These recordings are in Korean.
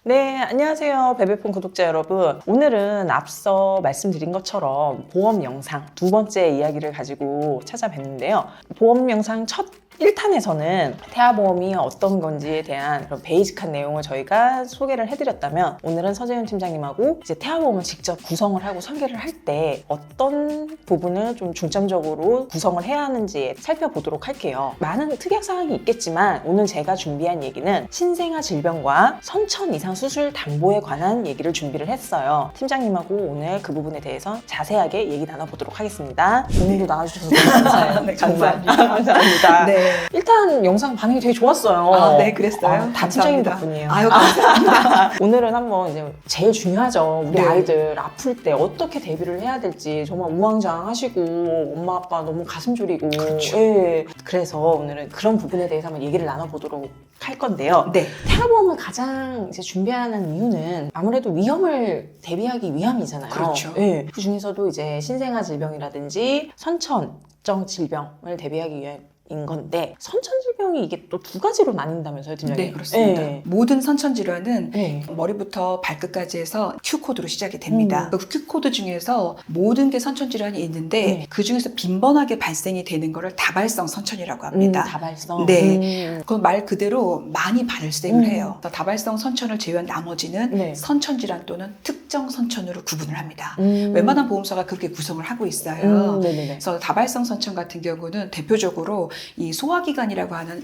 네, 안녕하세요. 베베폰 구독자 여러분. 오늘은 앞서 말씀드린 것처럼 보험 영상 두 번째 이야기를 가지고 찾아뵀는데요. 보험 영상 첫 1탄에서는 태아보험이 어떤 건지에 대한 그런 베이직한 내용을 저희가 소개를 해드렸다면, 오늘은 서재윤 팀장님하고 이제 태아보험을 직접 구성을 하고 설계를 할 때 어떤 부분을 좀 중점적으로 구성을 해야 하는지 살펴보도록 할게요. 많은 특약사항이 있겠지만 오늘 제가 준비한 얘기는 신생아 질병과 선천 이상 수술 담보에 관한 얘기를 준비를 했어요. 팀장님하고 오늘 그 부분에 대해서 자세하게 얘기 나눠보도록 하겠습니다. 오늘도 나와주셔서 너무 감사해요. 네, 정말 감사합니다. 감사합니다. 네. 일단 영상 반응이 되게 좋았어요. 아, 네, 그랬어요. 다 팀장님 감사합니다. 덕분이에요. 아유, 감사합니다. 오늘은 한번 이제 제일 중요하죠. 우리 네. 아이들 아플 때 어떻게 대비를 해야 될지 정말 우왕좌왕하시고 엄마 아빠 너무 가슴 졸이고. 그렇죠. 예. 그래서 오늘은 그런 부분에 대해서 한번 얘기를 나눠보도록 할 건데요. 네. 태아보험을 가장 이제 준비하는 이유는 아무래도 위험을 대비하기 위함이잖아요. 그렇죠. 예. 그 중에서도 이제 신생아 질병이라든지 선천적 질병을 대비하기 위해 인 건데, 선천질병이 이게 또 두 가지로 나뉜다면서요, 팀장님? 네, 그렇습니다. 네. 모든 선천질환은 네. 머리부터 발끝까지 해서 Q코드로 시작이 됩니다. 그 Q코드 중에서 모든 게 선천질환이 있는데 네. 그 중에서 빈번하게 발생이 되는 거를 다발성 선천이라고 합니다. 다발성. 네. 그 말 그대로 많이 발생을 해요. 그래서 다발성 선천을 제외한 나머지는 네. 선천질환 또는 특정 선천으로 구분을 합니다. 음. 웬만한 보험사가 그렇게 구성을 하고 있어요. 네네네. 그래서 다발성 선천 같은 경우는 대표적으로 이 소화기관이라고 하는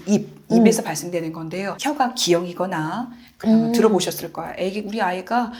입에서 발생되는 건데요. 혀가 기형이거나 들어보셨을 거야. 우리 아이가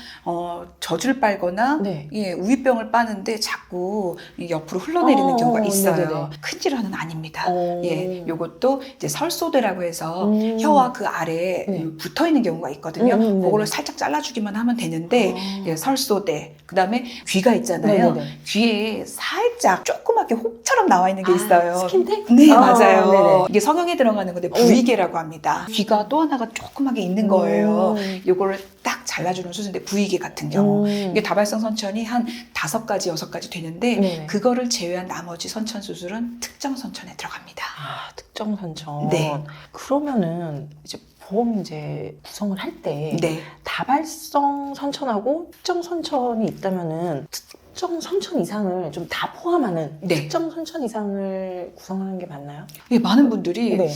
젖을 빨거나 네. 우유병을 빠는데 자꾸 옆으로 흘러내리는 경우가 있어요. 네네네. 큰 질환은 아닙니다. 예. 요것도 이제 설소대라고 해서 음. 혀와 그 아래에 네. 붙어 있는 경우가 있거든요. 네네. 그거를 살짝 잘라주기만 하면 되는데 아. 설소대. 그다음에 귀가 있잖아요. 네네네. 귀에 살짝 조그맣게 혹처럼 나와 있는 게 있어요. 스킨텍? 네, 아, 맞아요. 네네. 이게 성형에 들어가는 건데 부위계라고 합니다. 귀가 또 하나가 조그맣게 있는 거예요. 요거를 딱 잘라주는 수술인데 부위계 같은 경우. 이게 다발성 선천이 한 5가지, 6가지 되는데 네네. 그거를 제외한 나머지 선천 수술은 특정 선천에 들어갑니다. 아, 특정 선천. 네. 그러면은 이제 보험 이제 구성을 할 때 네. 다발성 선천하고 특정 선천이 있다면은 특정 선천 이상을 좀 다 포함하는 네. 특정 선천 이상을 구성하는 게 맞나요? 예, 많은 분들이 네.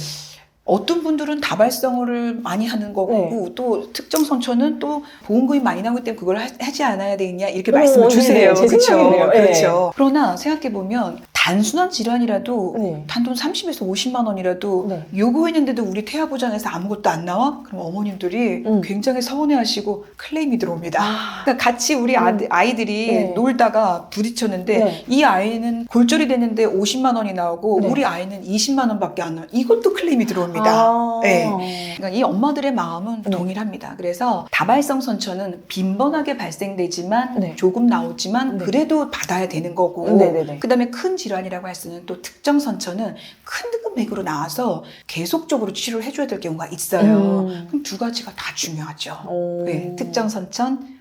어떤 분들은 다발성을 많이 하는 거고 네. 또 특정 선천은 또 보험금이 많이 나오기 때문에 그걸 하지 않아야 되겠냐 이렇게 말씀을 주세요. 네, 제 그렇죠. 생각이네요. 네. 그렇죠. 그러나 생각해 보면 단순한 질환이라도 네. 단돈 30에서 50만 원이라도 네. 요구했는데도 우리 태아보장에서 아무것도 안 나와? 그럼 어머님들이 굉장히 서운해하시고 클레임이 들어옵니다. 아. 그러니까 같이 우리 아이들이 네. 놀다가 부딪혔는데 네. 이 아이는 골절이 됐는데 50만 원이 나오고 네. 우리 아이는 20만 원밖에 안 나와요. 이것도 클레임이 들어옵니다. 아. 네. 그러니까 이 엄마들의 마음은 네. 동일합니다. 그래서 다발성 선천은 빈번하게 발생되지만 네. 조금 나오지만 네. 그래도 받아야 되는 거고 네네네. 그다음에 큰 질환이라고 할 수는 또 특정 선천은 큰 금액으로 나와서 계속적으로 치료를 해줘야 될 경우가 있어요. 그럼 두 가지가 다 중요하죠. 오. 네. 특정 선천,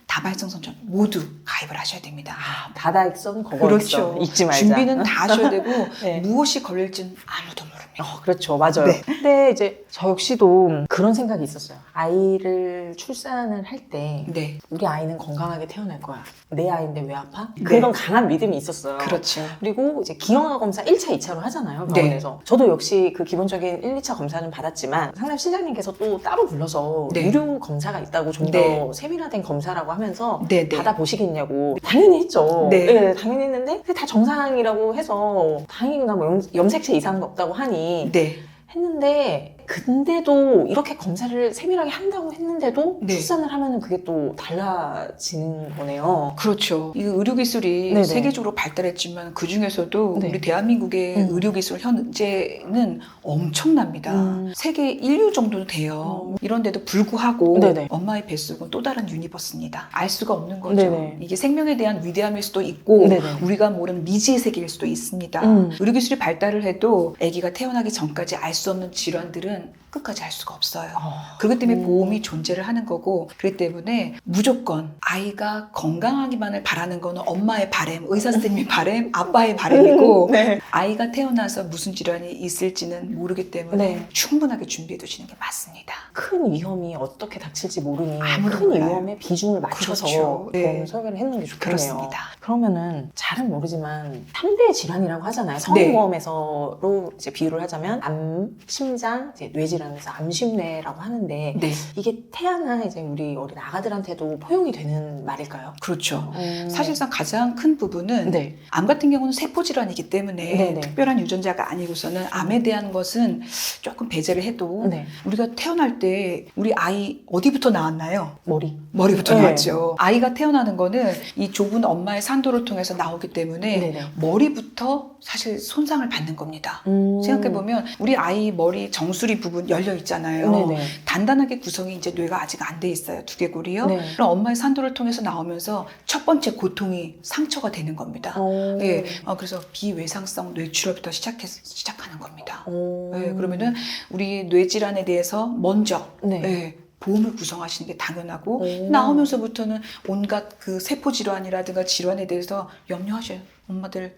다발성 선천 모두 가입을 하셔야 됩니다. 아, 다다익선 거거익선 그렇죠. 잊지 말자. 준비는 다 하셔야 되고 네. 무엇이 걸릴지는 아무도 모릅니다. 그렇죠. 맞아요. 네. 근데 이제 저 역시도 그런 생각이 있었어요. 아이를 출산을 할 때 네. 우리 아이는 건강하게 태어날 거야. 내 아이인데 왜 아파? 네. 그런 강한 믿음이 있었어요. 그렇죠. 그리고 이제 기형아 검사 1차, 2차로 하잖아요. 병원에서. 저도 역시 그 기본적인 1, 2차 검사는 받았지만 상담 실장님께서 또 따로 불러서 네. 유료 검사가 있다고 좀 더 네. 세밀화된 검사라고 하면서 네, 네. 받아보시겠냐고. 당연히 했죠. 네. 네, 당연히 했는데 그게 다 정상이라고 해서 다행히나 뭐 염색체 이상도 없다고 하니 네. 했는데, 근데도 이렇게 검사를 세밀하게 한다고 했는데도 네. 출산을 하면은 그게 또 달라지는 거네요. 그렇죠. 이 의료기술이 네네. 세계적으로 발달했지만 그 중에서도 네. 우리 대한민국의 의료기술 현재는 엄청납니다. 세계 1류 정도 돼요. 이런데도 불구하고 네네. 엄마의 뱃속은 또 다른 유니버스입니다. 알 수가 없는 거죠. 네네. 이게 생명에 대한 위대함일 수도 있고 네네. 우리가 모르는 미지의 세계일 수도 있습니다. 의료기술이 발달을 해도 아기가 태어나기 전까지 알 수 없는 질환들은 끝까지 할 수가 없어요. 어. 그렇기 때문에 보험이 존재를 하는 거고, 그렇기 때문에 무조건 아이가 건강하기만을 바라는 거는 엄마의 바람, 의사 선생님의 바람, 아빠의 바람이고 네. 아이가 태어나서 무슨 질환이 있을지는 모르기 때문에 네. 충분하게 준비해 두시는 게 맞습니다. 큰 위험이 어떻게 닥칠지 모르니 아무도 큰 몰라요. 위험에 비중을 맞춰서 그렇죠. 네. 보험 설계를 했는 게 좋겠네요. 그렇습니다. 그러면은 잘은 모르지만 3대 질환이라고 하잖아요. 성인보험에서로 이제 비유를 하자면 암, 심장, 이제 뇌질환에서 암심뇌라고 하는데 네, 이게 태어나 이제 우리 어린 아가들한테도 포용이 되는 말일까요? 그렇죠. 사실상 가장 큰 부분은 네. 암 같은 경우는 세포 질환이기 때문에 네네. 특별한 유전자가 아니고서는 암에 대한 것은 조금 배제를 해도 네. 우리가 태어날 때 우리 아이 어디부터 나왔나요? 머리. 머리부터 네. 나왔죠. 아이가 태어나는 거는 이 좁은 엄마의 산도를 통해서 나오기 때문에 네네. 머리부터 사실 손상을 받는 겁니다. 생각해보면 우리 아이 머리 정수리 부분 열려 있잖아요. 네네. 단단하게 구성이 이제 뇌가 아직 안 돼 있어요. 두개골이요. 네. 그럼 엄마의 산도를 통해서 나오면서 첫 번째 고통이 상처가 되는 겁니다. 예, 그래서 비외상성 뇌출혈부터 시작하는 겁니다. 예, 그러면은 우리 뇌질환에 대해서 먼저 네. 예, 보험을 구성하시는 게 당연하고 나오면서부터는 온갖 그 세포 질환이라든가 질환에 대해서 염려하셔요. 엄마들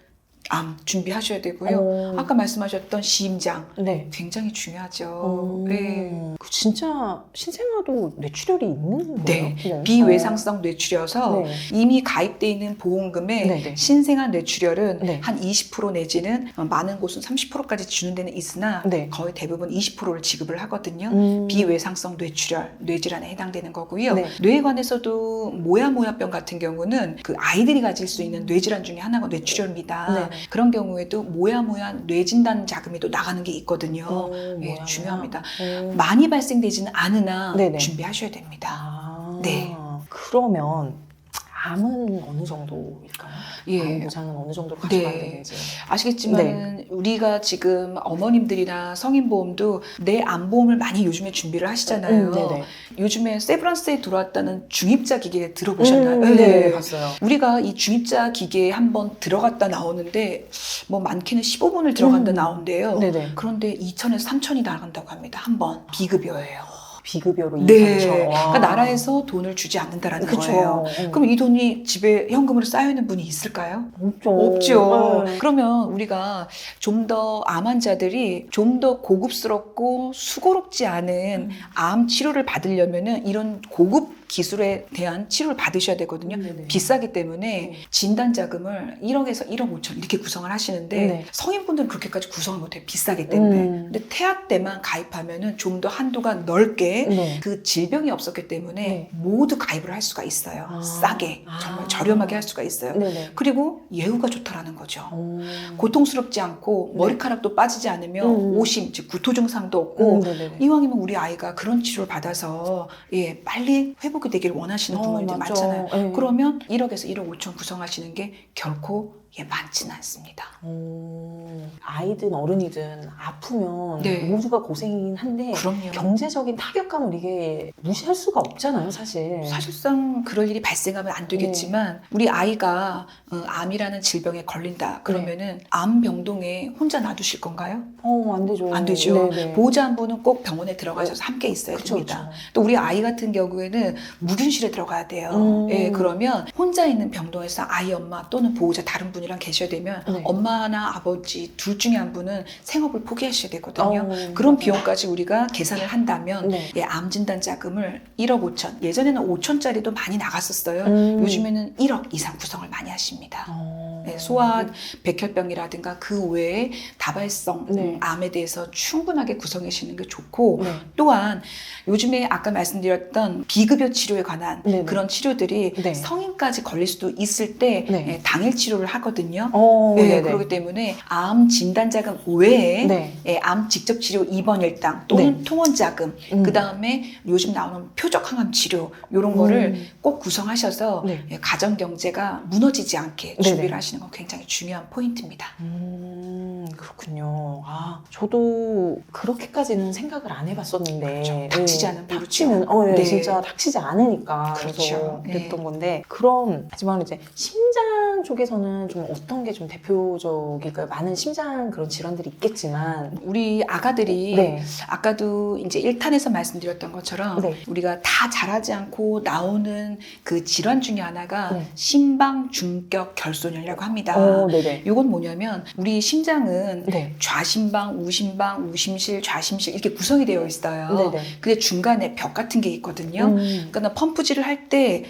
암 준비하셔야 되고요. 아까 말씀하셨던 심장 네. 굉장히 중요하죠. 네. 그 진짜 신생아도 뇌출혈이 있는 네. 거예요? 비외상성 뇌출혈여서 네. 이미 가입되어 있는 보험금에 네네. 신생아 뇌출혈은 네. 한 20% 내지는 많은 곳은 30%까지 주는 데는 있으나 네. 거의 대부분 20%를 지급을 하거든요. 비외상성 뇌출혈, 뇌질환에 해당되는 거고요. 네. 뇌에 관해서도 모야모야병 같은 경우는 그 아이들이 가질 수 있는 뇌질환 중에 하나가 뇌출혈입니다. 네. 그런 경우에도 모야모야 뇌진단 자금이 또 나가는 게 있거든요. 예, 뭐야, 중요합니다. 뭐야. 많이 발생되지는 않으나 네네. 준비하셔야 됩니다. 아, 네. 그러면 암은 어느 정도일까요? 예. 암 보장은 어느 정도로 가져가야 네. 되는지. 아시겠지만 우리가 지금 어머님들이나 성인보험도 내 암보험을 많이 요즘에 준비를 하시잖아요. 네네. 요즘에 세브란스에 들어왔다는 중입자 기계 들어보셨나요? 네, 봤어요. 우리가 이 중입자 기계에 한번 들어갔다 나오는데 뭐 많게는 15분을 들어간다 나온대요. 네네. 그런데 2천에서 3천이 나간다고 합니다. 한 번. 비급여예요. 비급여로 네. 이상처. 그러니까 나라에서 돈을 주지 않는다라는 그쵸. 거예요. 그럼 이 돈이 집에 현금으로 쌓여 있는 분이 있을까요? 없죠. 없죠. 네. 그러면 우리가 좀 더 암 환자들이 좀 더 고급스럽고 수고롭지 않은 암 치료를 받으려면은 이런 고급 기술에 대한 치료를 받으셔야 되거든요. 네네. 비싸기 때문에 네. 진단 자금을 1억에서 1억 5천 이렇게 구성을 하시는데 네. 성인분들은 그렇게까지 구성을 못해요. 비싸기 때문에. 근데 태아 때만 가입하면은 좀 더 한도가 넓게 네. 그 질병이 없었기 때문에 네. 모두 가입을 할 수가 있어요. 아. 싸게 정말 저렴하게 할 수가 있어요. 네네. 그리고 예후가 좋다라는 거죠. 음. 고통스럽지 않고 네. 머리카락도 빠지지 않으며 오심, 즉 구토 증상도 없고 네네네. 이왕이면 우리 아이가 그런 치료를 받아서 예 빨리 회복이 되길 원하시는 부모님들 맞죠. 많잖아요. 네. 그러면 1억에서 1억 5천 구성하시는 게 결코 많지는 않습니다. 아이든 어른이든 아프면 네. 모두가 고생이긴 한데 그럼요. 경제적인 타격감을 이게 무시할 수가 없잖아요, 사실. 사실상 그럴 일이 발생하면 안 되겠지만 우리 아이가 암이라는 질병에 걸린다 그러면은 암 병동에 혼자 놔두실 건가요? 안 되죠. 안 되죠. 네네. 보호자 한 분은 꼭 병원에 들어가셔서 함께 있어야 그쵸, 됩니다. 그쵸. 또 우리 아이 같은 경우에는 무균실에 들어가야 돼요. 예, 그러면 혼자 있는 병동에서 아이 엄마 또는 보호자 다른 분이랑 계셔야 되면 네. 엄마나 아버지 둘 중에 한 분은 생업을 포기하셔야 되거든요. 어, 그런 비용까지 우리가 계산을 한다면 네. 예, 암 진단 자금을 1억 5천 예전에는 5천짜리도 많이 나갔었어요. 요즘에는 1억 이상 구성을 많이 하십니다. 네, 소아 백혈병이라든가 그 외에 다발성 네. 암에 대해서 충분하게 구성해 주시는 게 좋고 네. 또한 요즘에 아까 말씀드렸던 비급여 치료에 관한 네네. 그런 치료들이 네. 성인까지 걸릴 수도 있을 때 네. 예, 당일 치료를 하거든요. 네, 네, 그렇기 때문에 암 진단 자금 외에 네. 예, 암 직접 치료 입원 일당 또는 네. 통원 자금 그 다음에 요즘 나오는 표적 항암 치료 이런 거를 꼭 구성하셔서 네. 예, 가정 경제가 무너지지 않게 네네. 준비를 하시는 겁니다. 굉장히 중요한 포인트입니다. 그렇군요. 아, 저도 그렇게까지는 생각을 안 해봤었는데. 그렇죠. 닥치지 않으면 모르죠. 닥치면, 예, 네. 진짜 닥치지 않으니까. 그렇죠. 그래서 그랬던 네. 건데. 그럼, 하지만 이제 심장 쪽에서는 좀 어떤 게 좀 대표적일까요? 많은 심장 그런 질환들이 있겠지만. 우리 아가들이 네. 아까도 이제 1탄에서 말씀드렸던 것처럼 네. 우리가 다 자라지 않고 나오는 그 질환 중에 하나가 네. 심방 중격 결손이라고 합니다. 네네. 이건 뭐냐면 우리 심장은 네. 좌심방, 우심방, 우심실, 좌심실 이렇게 구성이 되어 있어요. 네네. 근데 중간에 벽 같은 게 있거든요. 그러니까 펌프질을 할 때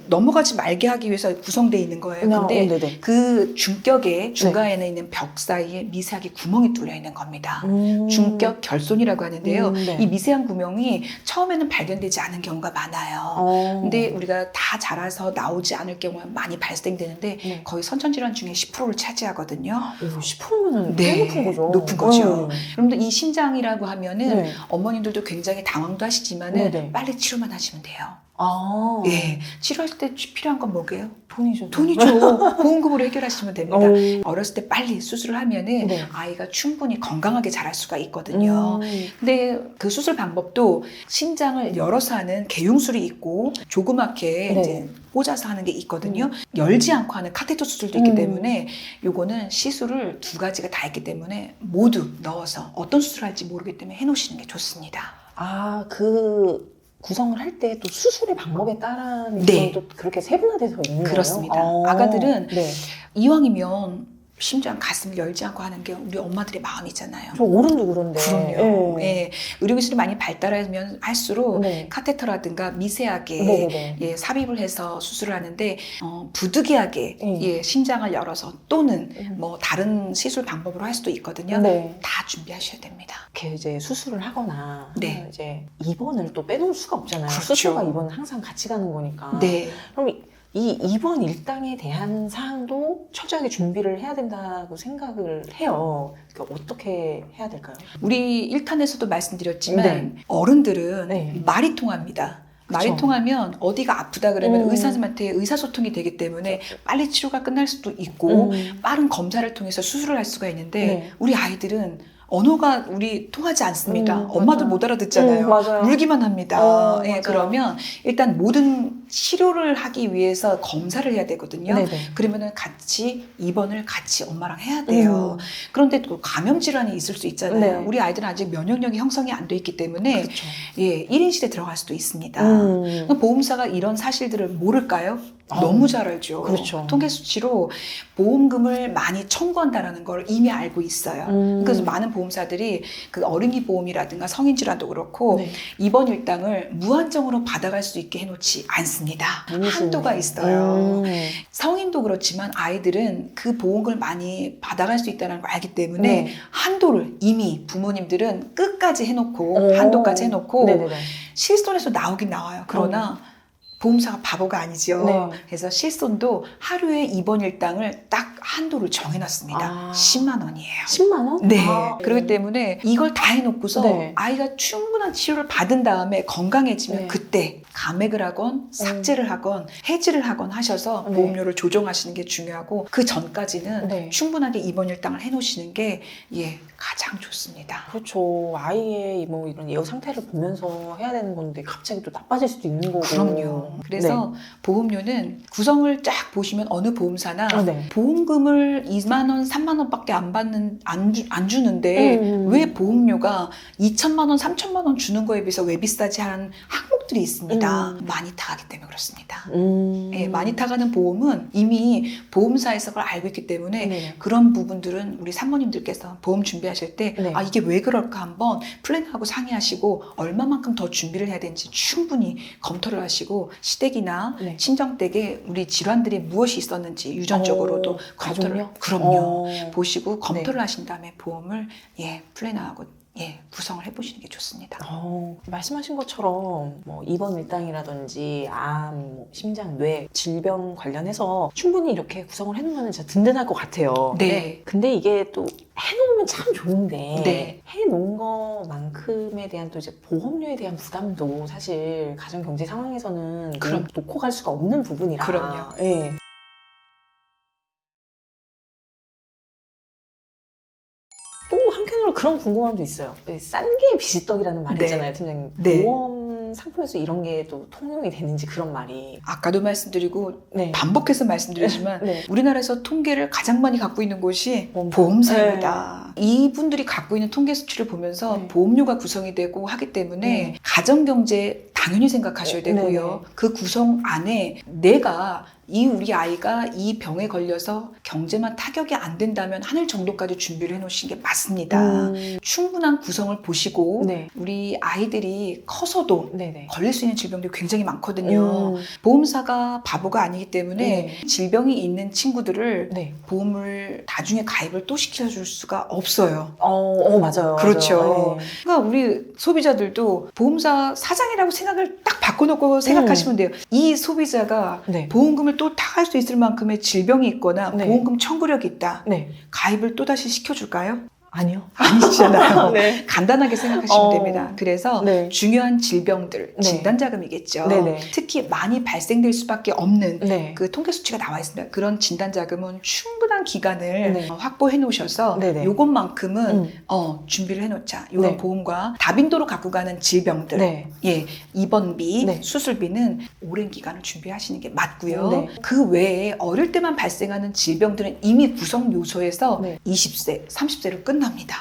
넘어가지 말게 하기 위해서 구성되어 있는 거예요. 근데 네네. 그 중격의 중간에 있는 벽 사이에 미세하게 구멍이 뚫려 있는 겁니다. 중격 결손이라고 하는데요. 네. 이 미세한 구멍이 처음에는 발견되지 않은 경우가 많아요. 근데 우리가 다 자라서 나오지 않을 경우는 많이 발생되는데 네. 거의 선천질환 중에 10%를 차지하거든요. 10%면은 네, 꽤 높은 거죠. 높은 거죠. 여러분들 이 심장이라고 하면은 네. 어머님들도 굉장히 당황도 하시지만은 네네. 빨리 치료만 하시면 돼요. 아. 예, 치료할 때 필요한 건 뭐게요? 돈이죠. 돈이죠. 보험금으로 해결하시면 됩니다. 오. 어렸을 때 빨리 수술을 하면은 네. 아이가 충분히 건강하게 자랄 수가 있거든요. 음. 근데 그 수술 방법도 신장을 열어서 하는 개용술이 있고 조그맣게 네. 이제 꽂아서 하는 게 있거든요. 열지 않고 하는 카테터 수술도 있기 때문에 요거는 시술을 두 가지가 다 있기 때문에 모두 넣어서 어떤 수술을 할지 모르기 때문에 해놓으시는 게 좋습니다. 아, 그 구성을 할 때 또 수술의 방법에 따른 네. 또 그렇게 세분화돼서 있는 그렇습니다. 거예요? 아가들은 네. 이왕이면 심장 가슴을 열지 않고 하는 게 우리 엄마들의 마음이잖아요. 저 어른도 그런데. 그럼요. 네. 예. 의료기술이 많이 발달하면 할수록 네. 카테터라든가 미세하게 네네네. 예, 삽입을 해서 수술을 하는데 부득이하게 네. 예, 심장을 열어서 또는 음. 뭐 다른 시술 방법으로 할 수도 있거든요. 네. 다 준비하셔야 됩니다. 이렇게 이제 수술을 하거나 네. 하면 이제 입원을 또 빼놓을 수가 없잖아요. 그렇죠. 수술과 입원은 항상 같이 가는 거니까. 네. 그럼 이 입원 일당에 대한 사항도 철저하게 준비를 해야 된다고 생각을 해요. 그러니까 어떻게 해야 될까요? 우리 1탄에서도 말씀드렸지만 네. 어른들은 네. 말이 통합니다. 말이 그쵸. 통하면 어디가 아프다 그러면 음. 의사님한테 의사소통이 되기 때문에 빨리 치료가 끝날 수도 있고 빠른 검사를 통해서 수술을 할 수가 있는데 네. 우리 아이들은 언어가 우리 통하지 않습니다. 엄마도 맞아요. 못 알아듣잖아요. 맞아요. 울기만 합니다. 예, 맞아요. 그러면 일단 모든 치료를 하기 위해서 검사를 해야 되거든요. 네네. 그러면은 같이 입원을 같이 엄마랑 해야 돼요. 그런데 또 감염 질환이 있을 수 있잖아요. 네. 우리 아이들은 아직 면역력이 형성이 안 돼 있기 때문에 그렇죠. 예, 1인실에 들어갈 수도 있습니다. 그럼 보험사가 이런 사실들을 모를까요? 너무 잘 알죠. 그렇죠. 통계 수치로 보험금을 많이 청구한다는 걸 이미 알고 있어요. 그래서 많은 보험사들이 그 어린이 보험이라든가 성인 질환도 그렇고 네. 입원 일당을 무한정으로 받아갈 수 있게 해놓지 않습니다. 한도가 있어요. 성인도 그렇지만 아이들은 그 보험금을 많이 받아갈 수 있다는 걸 알기 때문에 네. 한도를 이미 부모님들은 끝까지 해놓고 한도까지 해놓고 네네네. 실손에서 나오긴 나와요. 그러나 보험사가 바보가 아니죠. 네. 그래서 실손도 하루에 입원 일당을 딱 한도를 정해놨습니다. 아. 10만 원이에요. 10만 원? 네. 아, 그렇기 때문에 이걸 다 해놓고서 네. 아이가 충분한 치료를 받은 다음에 건강해지면 네. 그때 감액을 하건 삭제를 하건 해지를 하건 하셔서 네. 보험료를 조정하시는 게 중요하고 그 전까지는 네. 충분하게 입원 일당을 해놓으시는 게 예, 가장 좋습니다. 그렇죠. 아이의 뭐 이런 예후 상태를 보면서 해야 되는 건데 갑자기 또 나빠질 수도 있는 거고. 그럼요. 그래서 보험료는 구성을 쫙 보시면 어느 보험사나 네. 보험금을 2만 원, 3만 원밖에 안 주는데 왜 보험료가 2천만 원, 3천만 원 주는 거에 비해서 왜 비싸지 하는 항목들이 있습니다. 많이 타가기 때문에 그렇습니다. 예, 많이 타가는 보험은 이미 보험사에서 그걸 알고 있기 때문에 네. 그런 부분들은 우리 산모님들께서 보험 준비하실 때 네. 아, 이게 왜 그럴까 한번 플랜하고 상의하시고 얼마만큼 더 준비를 해야 되는지 충분히 검토를 하시고 시댁이나 네. 친정댁에 우리 질환들이 무엇이 있었는지 유전적으로도 검토를 가족력? 그럼요. 보시고 검토를 하신 다음에 보험을 예, 플랜하고 예, 구성을 해보시는 게 좋습니다. 말씀하신 것처럼 뭐 입원 일당이라든지 암, 뭐 심장, 뇌 질병 관련해서 충분히 이렇게 구성을 해놓으면 진짜 든든할 것 같아요. 네. 근데 이게 또 해놓으면 참 좋은데 네. 해놓은 것만큼에 대한 또 이제 보험료에 대한 부담도 사실 가정 경제 상황에서는 그럼. 놓고 갈 수가 없는 부분이라. 그럼요. 예. 그런 궁금함도 있어요. 싼 게 비지떡이라는 말이 네. 있잖아요, 팀장님. 네. 보험 상품에서 이런 게 또 통용이 되는지 그런 말이. 아까도 말씀드리고 네. 반복해서 말씀드리지만 네. 우리나라에서 통계를 가장 많이 갖고 있는 곳이 보험사. 보험사입니다. 이분들이 갖고 있는 통계 수치를 보면서 네. 보험료가 구성이 되고 하기 때문에 네. 가정경제 당연히 생각하셔야 네, 되고요. 네. 그 구성 안에 내가 우리 아이가 이 병에 걸려서 경제만 타격이 안 된다면 하늘 정도까지 준비를 해놓으신 게 맞습니다. 충분한 구성을 보시고 네. 우리 아이들이 커서도 네네. 걸릴 수 있는 질병들이 굉장히 많거든요. 보험사가 바보가 아니기 때문에 네. 질병이 있는 친구들을 네. 보험을 나중에 가입을 또 시켜줄 수가 없어요. 맞아요. 그렇죠. 맞아요. 네. 그러니까 우리 소비자들도 보험사 사장이라고 생각을 딱 바꿔놓고 생각하시면 돼요. 이 소비자가 네. 보험금을 또 타갈 수 있을 만큼의 질병이 있거나 네. 보험금 청구력이 있다. 네. 가입을 또다시 시켜줄까요? 아니요. 아니시잖아요. 네. 간단하게 생각하시면 어. 됩니다. 그래서 네. 중요한 질병들, 네. 진단자금이겠죠. 네네. 특히 많이 발생될 수밖에 없는 네. 그 통계 수치가 나와 있습니다. 그런 진단자금은 충분한 기간을 네. 확보해 놓으셔서 네네. 요것만큼은 준비를 해 놓자. 이런 네. 보험과 다빈도로 갖고 가는 질병들, 네. 예, 입원비, 네. 수술비는 오랜 기간을 준비하시는 게 맞고요. 네. 그 외에 어릴 때만 발생하는 질병들은 이미 구성 요소에서 네. 20세, 30세로 끝납니다.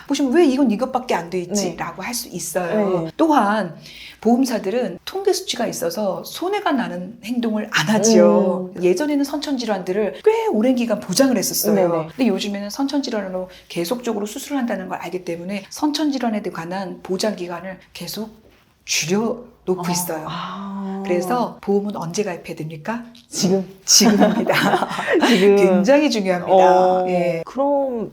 보시면 왜 이건 이것밖에 안 돼 있지? 네. 라고 할 수 있어요. 네. 또한 보험사들은 통계 수치가 있어서 손해가 나는 행동을 안 하죠. 예전에는 선천질환들을 꽤 오랜 기간 보장을 했었어요. 네네. 근데 요즘에는 선천질환으로 계속적으로 수술을 한다는 걸 알기 때문에 선천질환에 관한 보장 기간을 계속 줄여놓고 있어요. 그래서 보험은 언제 가입해야 됩니까? 지금입니다. 지금. 굉장히 중요합니다. 예. 그럼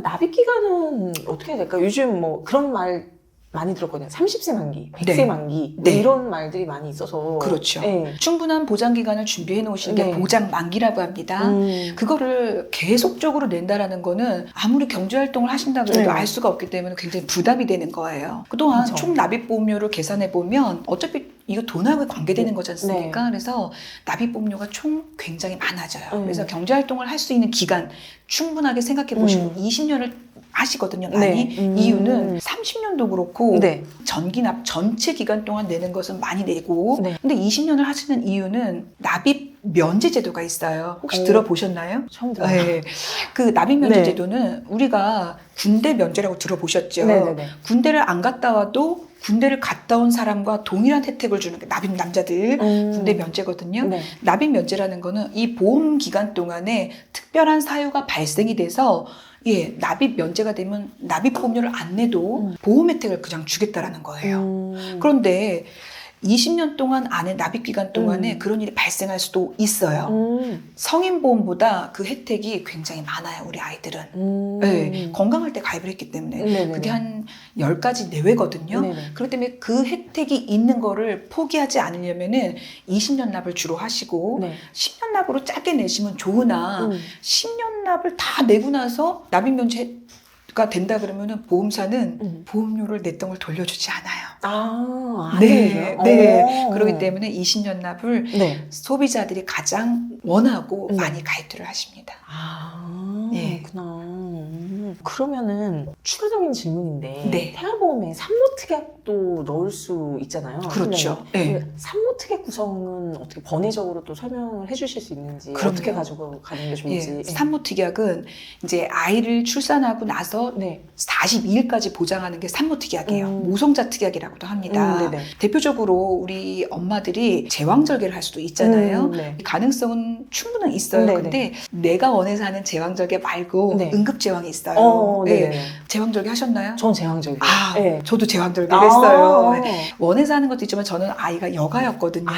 납입 기간은 어떻게 해야 될까요? 요즘 뭐 그런 말 많이 들었거든요. 30세 만기, 100세 네. 만기 네. 이런 말들이 많이 있어서. 그렇죠. 네. 충분한 보장 기간을 준비해 놓으시는 게 네. 보장 만기라고 합니다. 그거를 계속적으로 낸다라는 거는 아무리 경제 활동을 하신다고 해도 네. 알 수가 없기 때문에 굉장히 부담이 되는 거예요. 그동안 그렇죠. 총 납입 보험료를 계산해 보면 어차피 이거 돈하고 관계되는 거지 않습니까? 네. 그래서 납입 보험료가 총 굉장히 많아져요. 음. 그래서 경제 활동을 할 수 있는 기간 충분하게 생각해 보시고 20년을 하시거든요, 많이. 네. 이유는 30년도 그렇고 네. 전기납 전체 기간 동안 내는 것은 많이 내고 네. 근데 20년을 하시는 이유는 납입 면제 제도가 있어요. 혹시 오. 들어보셨나요? 처음 들어요. 네. 그 납입 면제 네. 제도는 우리가 군대 면제라고 들어보셨죠? 네네네. 군대를 안 갔다 와도 군대를 갔다 온 사람과 동일한 혜택을 주는 게 납입 남자들 군대 면제거든요. 네. 납입 면제라는 거는 이 보험 기간 동안에 특별한 사유가 발생이 돼서 납입 면제가 되면 납입 보험료를 안 내도 보험 혜택을 그냥 주겠다라는 거예요. 그런데 20년 동안 안에 납입 기간 동안에 그런 일이 발생할 수도 있어요. 성인 보험보다 그 혜택이 굉장히 많아요, 우리 아이들은. 네, 건강할 때 가입을 했기 때문에. 네네네. 그게 한 10가지 내외거든요. 네네. 그렇기 때문에 그 혜택이 있는 거를 포기하지 않으려면은 20년 납을 주로 하시고 네. 10년 납으로 짧게 내시면 좋으나 10년 납을 다 내고 나서 납입 면제가 된다 그러면은 보험사는 보험료를 내 똥을 돌려주지 않아요. 안 네, 되죠? 네. 그렇기 때문에 20년 납을 네. 소비자들이 가장 원하고 네. 많이 가입들을 하십니다. 네. 그렇구나. 그러면은 추가적인 질문인데 네. 태아보험에 산모특약도 넣을 수 있잖아요. 그렇죠. 네. 네. 그 산모특약 구성은 어떻게 번외적으로 또 설명을 해주실 수 있는지 그럼요. 어떻게 가지고 가는 게 좋은지. 예, 산모특약은 이제 아이를 출산하고 나서 네. 42일까지 보장하는 게 산모특약이에요. 모성자 특약이라고도 합니다. 네네. 대표적으로 우리 엄마들이 제왕절개를 할 수도 있잖아요. 네. 가능성은 충분히 있어요. 네네. 근데 내가 원해서 하는 제왕절개 말고 네. 응급제왕이 있어요. 네. 네. 제왕절개 하셨나요? 전 제왕절개. 아, 네. 저도 제왕절개를 했어요. 네. 원해서 하는 것도 있지만 저는 아이가 여가였거든요.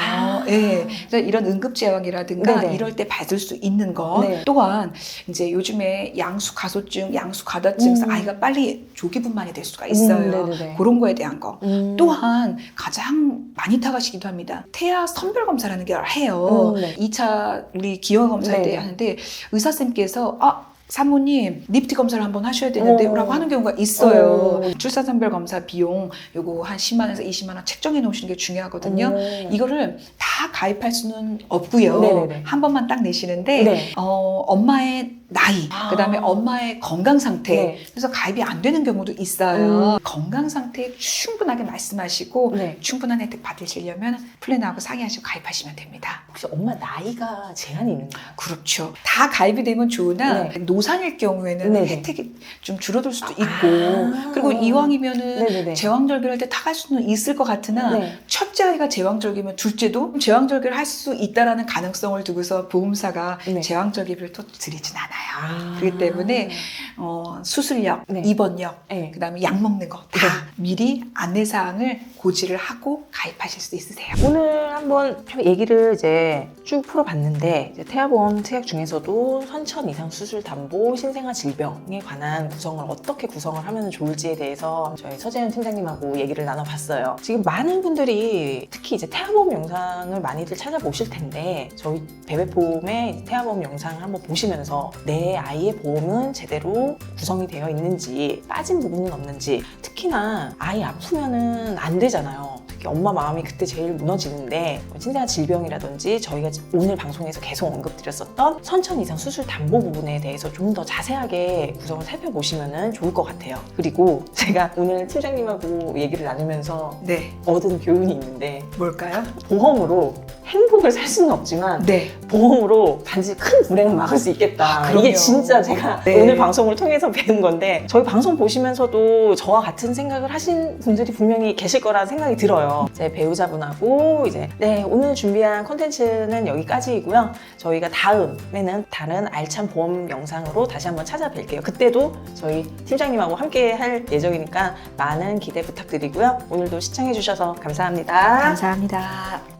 예. 그래서 이런 응급제왕이라든가 네네. 이럴 때 받을 수 있는 거. 네. 또한 이제 요즘에 양수가소증, 양수가다증 에서 아이가 빨리 조기분만이 될 수가 있어요. 네네네. 그런 거에 대한 거. 음. 또한 가장 많이 타가시기도 합니다. 태아 선별검사라는 걸 해요. 네. 2차 우리 기형검사 때 네네. 하는데 의사쌤께서 사모님 니프티 검사를 한번 하셔야 되는데 라고 하는 경우가 있어요. 출산선별검사 비용 요거 한 10만 원에서 20만 원 책정해 놓으시는 게 중요하거든요. 이거를 다 가입할 수는 없고요. 네네네. 한 번만 딱 내시는데 네. 엄마의 나이, 그다음에 엄마의 건강 상태, 네. 그래서 가입이 안 되는 경우도 있어요. 건강 상태 충분하게 말씀하시고 네. 충분한 혜택 받으시려면 플랜하고 상의하시고 가입하시면 됩니다. 혹시 엄마 나이가 제한이 있는가요? 그렇죠. 다 가입이 되면 좋으나 네. 노산일 경우에는 네네. 혜택이 좀 줄어들 수도 있고 아. 그리고 이왕이면은 네네네. 제왕절개할 때 다 갈 수는 있을 것 같으나 네. 첫째 아이가 제왕절개면 둘째도 제왕절개를 할 수 있다라는 가능성을 두고서 보험사가 네. 제왕절개비를 또 드리진 않아요. 아. 그렇기 때문에 수술력, 네. 입원력, 네. 그다음에 약 먹는 거 다 미리 안내사항을 고지를 하고 가입하실 수 있으세요. 오늘 한번 좀 얘기를 이제 쭉 풀어봤는데 이제 태아보험 특약 중에서도 선천 이상 수술 담보 신생아 질병에 관한 구성을 어떻게 구성을 하면 좋을지에 대해서 저희 서재현 팀장님하고 얘기를 나눠봤어요. 지금 많은 분들이 특히 이제 태아보험 영상을 많이들 찾아보실 텐데 저희 베베폼의 태아보험 영상을 한번 보시면서 내 아이의 보험은 제대로 구성이 되어 있는지 빠진 부분은 없는지 특히나 아이 아프면은 안 되잖아요. 특히 엄마 마음이 그때 제일 무너지는데 신생아 질병이라든지 저희가 오늘 방송에서 계속 언급드렸었던 선천 이상 수술 담보 부분에 대해서 좀 더 자세하게 구성을 살펴보시면 좋을 것 같아요. 그리고 제가 오늘 팀장님하고 얘기를 나누면서 네, 얻은 교훈이 있는데 뭘까요? 보험으로 행복을 살 수는 없지만 네. 보험으로 반드시 큰 불행을 막을 수 있겠다. 그럼요. 이게 진짜 제가 네. 오늘 방송을 통해서 배운 건데 저희 방송 보시면서도 저와 같은 생각을 하신 분들이 분명히 계실 거라는 생각이 들어요. 제 배우자분하고 이제 네 오늘 준비한 콘텐츠는 여기까지이고요. 저희가 다음에는 다른 알찬 보험 영상으로 다시 한번 찾아뵐게요. 그때도 저희 팀장님하고 함께 할 예정이니까 많은 기대 부탁드리고요. 오늘도 시청해 주셔서 감사합니다. 감사합니다.